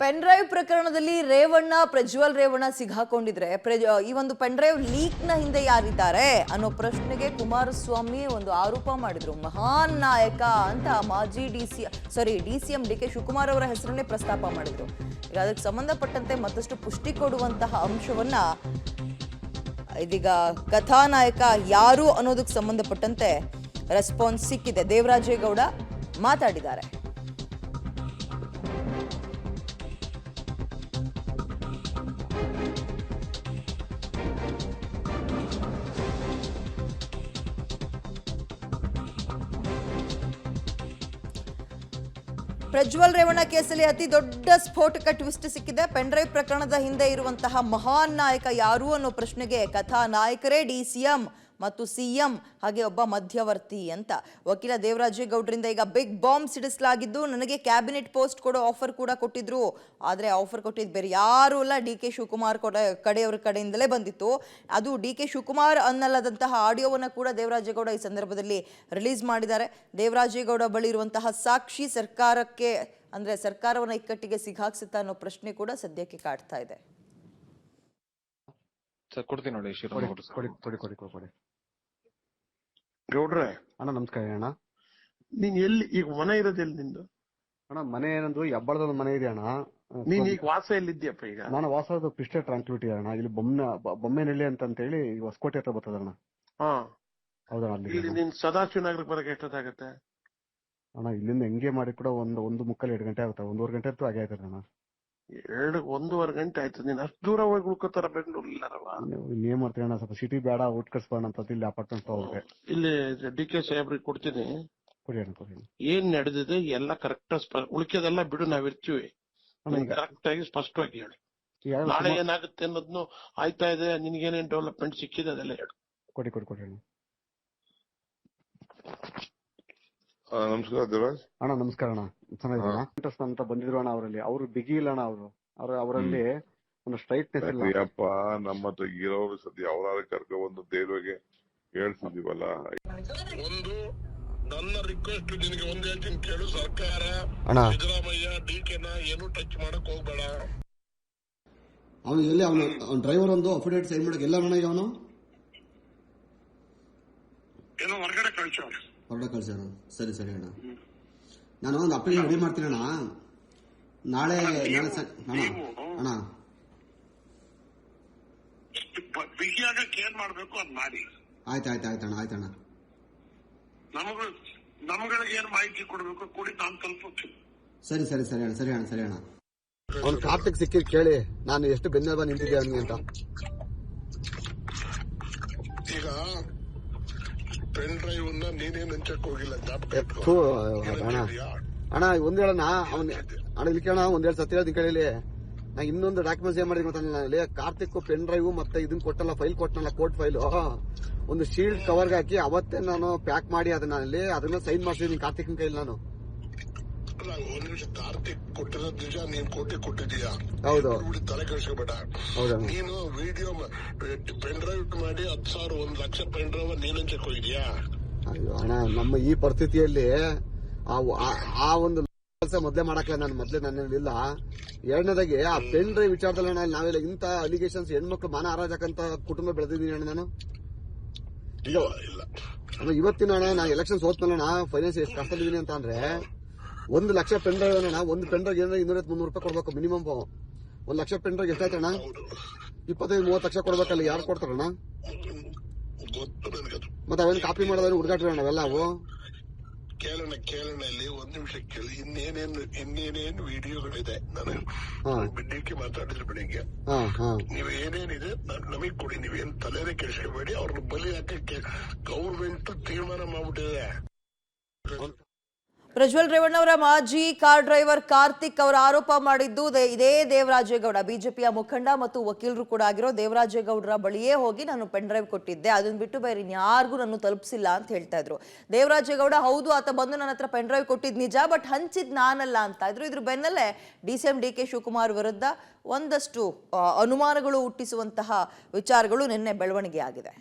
Pen drive ಪ್ರಕರಣದಲ್ಲಿ ಪ್ರಜ್ವಲ್ ರೇವಣ್ಣ ಸಿಗಾಕೊಂಡಿದ್ರೆ ಈ ಒಂದು ಪೆನ್ ಡ್ರೈವ್ ಲೀಕ್ ನ ಹಿಂದೆ ಯಾರಿದ್ದಾರೆ ಅನ್ನೋ ಪ್ರಶ್ನೆಗೆ ಕುಮಾರಸ್ವಾಮಿ ಒಂದು ಆರೋಪ ಮಾಡಿದ್ರು. ಮಹಾನ್ ನಾಯಕ ಅಂತ ಮಾಜಿ ಡಿಸಿಎಂ ಡಿಕೆ ಶಿವಕುಮಾರ್ ಅವರ ಹೆಸರನ್ನೇ ಪ್ರಸ್ತಾಪ ಮಾಡಿದ್ರು. ಈಗ ಅದಕ್ಕೆ ಸಂಬಂಧಪಟ್ಟಂತೆ ಮತ್ತಷ್ಟು ಪುಷ್ಟಿ ಕೊಡುವಂತಹ ಅಂಶವನ್ನ ಇದೀಗ ಕಥಾನಾಯಕ ಯಾರು ಅನ್ನೋದಕ್ಕೆ ಸಂಬಂಧಪಟ್ಟಂತೆ ರೆಸ್ಪಾನ್ಸ್ ಸಿಕ್ಕಿದೆ. ದೇವರಾಜೇಗೌಡ ಮಾತಾಡಿದ್ದಾರೆ. ಪ್ರಜ್ವಲ್ ರೇವಣ್ಣ ಕೇಸಲ್ಲಿ ಅತಿ ದೊಡ್ಡ ಸ್ಫೋಟಕ ಟ್ವಿಸ್ಟ್ ಸಿಕ್ಕಿದೆ. ಪೆನ್ ಡ್ರೈವ್ ಪ್ರಕರಣದ ಹಿಂದೆ ಇರುವಂತಹ ಮಹಾನ್ ನಾಯಕ ಯಾರು ಅನ್ನೋ ಪ್ರಶ್ನೆಗೆ ಕಥಾ ನಾಯಕರೇ ಡಿಸಿಎಂ ಮತ್ತು ಸಿಎಂ ಹಾಗೆ ಒಬ್ಬ ಮಧ್ಯವರ್ತಿ ಅಂತ ವಕೀಲ ದೇವರಾಜೇಗೌಡರಿಂದ ಈಗ ಬಿಗ್ ಬಾಂಬ್ ಸಿಡಿಸಲಾಗಿದ್ದು, ನನಗೆ ಕ್ಯಾಬಿನೆಟ್ ಪೋಸ್ಟ್ ಕೊಡೋ ಆಫರ್ ಕೂಡ ಕೊಟ್ಟಿದ್ರು. ಆದರೆ ಆಫರ್ ಕೊಟ್ಟಿದ್ದು ಬೇರೆ ಯಾರು ಅಲ್ಲ, ಡಿ ಕೆ ಶಿವಕುಮಾರ್ ಕಡೆಯವರ ಕಡೆಯಿಂದಲೇ ಬಂದಿತ್ತು. ಅದು ಡಿ ಕೆ ಶಿವಕುಮಾರ್ ಅನ್ನಲ್ಲದಂತಹ ಆಡಿಯೋವನ್ನು ಕೂಡ ದೇವರಾಜೇಗೌಡ ಈ ಸಂದರ್ಭದಲ್ಲಿ ರಿಲೀಸ್ ಮಾಡಿದ್ದಾರೆ. ದೇವರಾಜೇಗೌಡ ಬಳಿ ಇರುವಂತಹ ಸಾಕ್ಷಿ ಸರ್ಕಾರವನ್ನ ಇಕ್ಕಟ್ಟಿಗೆ ಸಿಗಾಕ್ಸುತ್ತಾ ಅನ್ನೋ ಪ್ರಶ್ನೆ ಕೂಡ ಸದ್ಯಕ್ಕೆ ಕಾಡ್ತಾ ಇದೆ. ಗೌಡ್ರೆ ಅಣ್ಣ ನಮಸ್ಕಾರ ಅಣ್ಣ. ನೀನ್ ಎಲ್ಲಿ ಈಗ ಮನೆ ಇರೋದು ಎಲ್ಲಿ ನಿಂದು? ಅಣ್ಣ ಮನೆ ಏನಂದ್ರು ಹೆಬ್ಬಳದ ಮನೆ ಇದೆ ಅಣ್ಣ. ನೀನ್ ಈಗ ವಾಸ ಎಲ್ಲಿದ್ಯಪ್ಪ? ಈಗ ನಾನು ವಾಸದ ಕ್ರಿಸ್ಟಲ್ ಟ್ರಾನ್ಸ್ಪಿಟಿ ಅಣ್ಣ. ಇಲ್ಲಿ ಬೊಮ್ಮೆನಹಳ್ಳಿ ಅಂತ ಹೇಳಿ ಹೊಸಕೋಟೆ ಹತ್ರ ಬರ್ತದ ಅಣ್ಣ. ಹಾ ಹೌದಣ್ಣ. ಅಲ್ಲಿ ನೀನ್ ಸದಾಶಿವನಗರಕ್ಕೆ ಬರಕ್ಕೆ ಎಷ್ಟೊತ್ತಾಗತ್ತೆ ಅಣ್ಣ? ಇಲ್ಲಿಂದ ಹೆಂಗೆ ಮಾಡಿ ಕೂಡ ಒಂದು ಮುಕ್ಕಲ್ 2 ಗಂಟೆ ಆಗುತ್ತೆ. 1.5 ಗಂಟೆ ಅಂತೂ ಆಗೇ ಆಯ್ತದ ಅಣ್ಣ. 1.5 ಗಂಟೆ ಆಯ್ತು. ನೀನ್ ಅಷ್ಟು ದೂರ ಹೋಗಿ ಉಳ್ಕೋತಾರ ಬೆಂಗಳೂರು ಇಲ್ಲಾರವ? ಏನ್ ಮಾಡ್ತೀವಿ ಅಣ್ಣ, ಸ್ವಲ್ಪ ಸಿಟಿ ಬೇಡ, ಔಟ್ ಕಟ್ಸ್ಬೋಣ ಅಂತ ಇಲ್ಲಿ ಅಪಾರ್ಟ್ಮೆಂಟ್ ಹೋಗ್ರೆ ಇಲ್ಲಿ ಡಿ ಕೆ ಸಾಹೇಬ್ರಿಗೆ ಕೊಡ್ತೀನಿ. ಕೊಡಿ ಅಣ್ಣ ಕೊಡಿ. ಏನ್ ನಡೆದಿದೆ ಎಲ್ಲ ಕರೆಕ್ಟ್ ಉಳಿಕೆದೆಲ್ಲ ಬಿಡು, ನಾವಿರ್ತೀವಿ. ಕರೆಕ್ಟ್ ಆಗಿ ಸ್ಪಷ್ಟವಾಗಿ ಹೇಳಿ. ನಾಳೆ ಏನಾಗುತ್ತೆ ಅನ್ನೋದ್ನು ಆಯ್ತಾ ಇದೆ, ನಿನ್ಗೇನೇನ್ ಡೆವಲಪ್ಮೆಂಟ್ ಸಿಕ್ಕಿದೆ ಅದೆಲ್ಲ ಹೇಳು. ಕೊಡಿ ಕೊಡಿ ಕೊಡಿ ಅಣ್ಣ. ನಮಸ್ಕಾರ ದೇವರಾಜ್ ಅಣ್ಣ. ನಮಸ್ಕಾರ ಅಣ್ಣ. ಚೆನ್ನಾಗಿರೋಣ ಅಂತ ಬಂದಿದ್ರು ಅಣ್ಣ. ಅವರಲ್ಲಿ ಅವರು ಬಿಗಿ ಇಲ್ಲ ಅಣ್ಣ. ಅವರಲ್ಲಿ ಒಂದು ಸ್ಟ್ರೈಟ್ನೆಸ್ ಇಲ್ಲ. ಅಪ್ಪ ನಮ್ಮ ಹತ್ರ ಇರೋರು ಸದ್ಯ ಅವರಾದ್ರೆ ಕರ್ಕೊ ಒಂದು ದೇವ್ರಿಗೆ ಹೇಳ್ತಿದೀವಲ್ಲ. ಒಂದು ನನ್ನ ರಿಕ್ವೆಸ್ಟ್ ನಿನಗೆ ಒಂದ್ ಹೇಳ್ತೀನಿ ಕೇಳು. ಸರ್ಕಾರ ಸಿದ್ದರಾಮಯ್ಯ ಡಿಕೆನ ಏನು ಟಚ್ ಮಾಡಕ್ ಹೋಗ್ಬೇಡ. ಅವನು ಎಲ್ಲಿ ಅವನ ಡ್ರೈವರ್ ಒಂದು ಅಫಿಡೇಟ್ ಸೈನ್ ಮಾಡಕ್ ಎಲ್ಲ ನನಗೆ ಅವನು ಏನೋ ಹೊರಗಡೆ ಕಳ್ಸೋಣ. ಹೊರಗಡೆ ಕಳ್ಸೋಣ. ಸರಿ ಸರಿ ಅಣ್ಣ. ನಾನು ಒಂದು ಅಪ್ಲಿಕೇಶನ್ ರೆಡಿ ಮಾಡ್ತೀನಿ ಅಣ್ಣ. ನಾಳೆ ಅಣ್ಣ ಬಿಗಿಯಾಗಕ್ಕೆ ಏನ್ ಮಾಡ್ಬೇಕು ಅದ್ ಮಾಡಿ. ಆಯ್ತಣ್ಣ. ಆಯ್ತಣ್ಣ. ನಮ್ಗಳಿಗೆ ಏನ್ ಮಾಹಿತಿ ಕೊಡ್ಬೇಕು ಕೊಡಿ, ನಾನು ತಲುಪುತ್ತೀನಿ. ಸರಿ ಅಣ್ಣ. ಅವ್ನು ಕಾರ್ತಿಕ್ ಸಿಕ್ಕಿದ್ ಕೇಳಿ ನಾನು ಎಷ್ಟು ಬೆನ್ನೆಲುಬ ನಿಂತಿದ್ದೆ ಅವನಿಗೆ ಅಂತ. ಈಗ ಪೆನ್ ಡ್ರೈವ್ ನೀನೇನ್ ಹಂಚಕ್ ಹೋಗಿಲ್ಲ. ಅಣ್ಣ ಒಂದ್ ಹೇಳಣ್ಣ. ಅಣ್ಣ ಇಲ್ಲಿ ಕೇಳ ಒಂದ್ ಸತ್ಯ ಹೇಳ್ತೀನಿ ಕೇಳಿ. ನಾ ಇನ್ನೊಂದು ಡಾಕ್ಯುಮೆಂಟ್ಸ್ ಏನ್ ಮಾಡಿದ್ವಿ ಗೊತ್ತಿಲ್ಲ. ಕಾರ್ತಿಕ್ ಪೆನ್ ಡ್ರೈವ್ ಮತ್ತೆ ಇದನ್ ಕೊಟ್ಟಲ್ಲ, ಫೈಲ್ ಕೊಟ್ಟನಲ್ಲ, ಕೋರ್ಟ್ ಫೈಲ್, ಒಂದು ಶೀಲ್ಡ್ ಕವರ್ಗೆ ಹಾಕಿ ಅವತ್ತೇ ನಾನು ಪ್ಯಾಕ್ ಮಾಡಿ ಅದನ್ನ ಸೈನ್ ಮಾಡ್ಸಿದೀನಿ ಕಾರ್ತಿಕ್ನ ಕೈಲಿ ನಾನು. ಒಂದ್ ನಿಮಿಷ, ಕಾರ್ತಿಕ್ ಕೊಟ್ಟಿರೋದ್ ನಿಜ, ನೀನ್ ಕೋಟಿ ಕೊಟ್ಟಿದೀಯಾ? ಹೌದು. ತಲೆ ಕೆಡಿಸ್ಕೋಬೇಡ. ನೀನು ವಿಡಿಯೋ ಪೆನ್ ಡ್ರೈವ್ ಮಾಡಿ 10,000 1 ಲಕ್ಷ ಪೆನ್ ಡ್ರೈವ್ ನೀನ್ ಹಂಚಕ್ ಹೋಗಿದ್ಯಾ? ಅಯ್ಯೋ ಅಣ್ಣ, ನಮ್ಮ ಈ ಪರಿಸ್ಥಿತಿಯಲ್ಲಿ ಆ ಒಂದು ಕೆಲಸ ಮೊದ್ಲೇ ಮಾಡಕ್ಲ. ನಾನು ಮೊದ್ಲೇ ನನ್ನಿಲ್ಲ. ಎರಡನೇದಾಗಿ ಆ ಪೆನ್ ಡ್ರೈವ್ ವಿಚಾರದಲ್ಲಿ ನಾವೆಲ್ಲ ಇಂತ ಅಲಿಗೇಷನ್ಸ್ ಹೆಣ್ಮಕ್ಳು ಮಾನ ಹಾರಾಜಕ್ಕಂತ ಕುಟುಂಬ ಬೆಳೆದಿದ್ದೀನಿ ಅಣ್ಣ ನಾನು. ಇವತ್ತಿನ ಅಣ್ಣ ನಾನು ಎಲೆಕ್ಷನ್ ಸೋತ್ಮೇಲೆ ಫೈನಾನ್ಸ್ ಎಷ್ಟು ಕಷ್ಟದಿದ್ದೀನಿ ಅಂತ ಅಂದ್ರೆ 1 ಲಕ್ಷ ಪೆನ್ ಡ್ರೈವ್ ಅಣ್ಣ. ಒಂದು ಪೆನ್ ಡ್ರೈವ್ ಏನಾದ್ರೆ 200-300 ರೂಪಾಯಿ ಕೊಡ್ಬೇಕು ಮಿನಿಮಮ್. 1 ಲಕ್ಷ ಪೆನ್ ಡ್ರೈವ್ ಎಷ್ಟಾಯ್ತಣ್ಣ? 25-30 ಲಕ್ಷ ಕೊಡ್ಬೇಕಲ್ಲ. ಯಾರು ಕೊಡ್ತಾರಣ್ಣ? ಮತ್ತೆ ಅವೇನು ಕಾಪಿ ಮಾಡೋದ್ರೆ ಹುಡುಗಾಟ್ರಿ ಅಣ್ಣ ಅವೆಲ್ಲ. ಅವು ಕೇಳೋಣ ಇಲ್ಲಿ ಒಂದ್ ನಿಮಿಷ ಕೇಳಿ. ಇನ್ನೇನೇನು ವಿಡಿಯೋಗಳಿದೆ. ನಾನು ಡಿಕೆ ಮಾತಾಡಿದ್ರೆ ಬೆಳಿಗ್ಗೆ ನೀವ್ ಏನೇನಿದೆ ನಮಗ್ ಕೊಡಿ. ನೀವೇನ್ ತಲೆನೇ ಕೆಡಿಸ್ಕೋಬೇಡಿ. ಅವ್ರನ್ನ ಬಲಿ ಹಾಕಕ್ಕೆ ಗೌರ್ಮೆಂಟ್ ತೀರ್ಮಾನ ಮಾಡ್ಬಿಟ್ಟಿದೆ. ಪ್ರಜ್ವಲ್ ರೇವಣ್ಣ ಅವರ ಮಾಜಿ ಕಾರ್ ಡ್ರೈವರ್ ಕಾರ್ತಿಕ್ ಅವರ ಆರೋಪ ಮಾಡಿದ್ದು ಇದೇ ದೇವರಾಜೇಗೌಡ, ಬಿಜೆಪಿಯ ಮುಖಂಡ ಮತ್ತು ವಕೀಲರು ಕೂಡ ಆಗಿರೋ ದೇವರಾಜೇಗೌಡರ ಬಳಿಯೇ ಹೋಗಿ ನಾನು ಪೆನ್ ಡ್ರೈವ್ ಕೊಟ್ಟಿದ್ದೆ, ಅದನ್ನ ಬಿಟ್ಟು ಬೇರೆ ಇನ್ಯಾರಿಗೂ ನಾನು ತಲುಪಿಸಿಲ್ಲ ಅಂತ ಹೇಳ್ತಾ ಇದ್ರು. ದೇವರಾಜೇಗೌಡ ಹೌದು, ಆತ ಬಂದು ನನ್ನ ಹತ್ರ ಪೆನ್ ಡ್ರೈವ್ ಕೊಟ್ಟಿದ್ ನಿಜ, ಬಟ್ ಹಂಚಿದ್ ನಾನಲ್ಲ ಅಂತ ಇದ್ರು. ಇದ್ರ ಬೆನ್ನಲ್ಲೇ ಡಿಸಿಎಂ ಡಿಕೆ ಶಿವಕುಮಾರ್ ವಿರುದ್ಧ ಒಂದಷ್ಟು ಅನುಮಾನಗಳು ಹುಟ್ಟಿಸುವಂತಹ ವಿಚಾರಗಳು ನಿನ್ನೆ ಬೆಳವಣಿಗೆ ಆಗಿದೆ.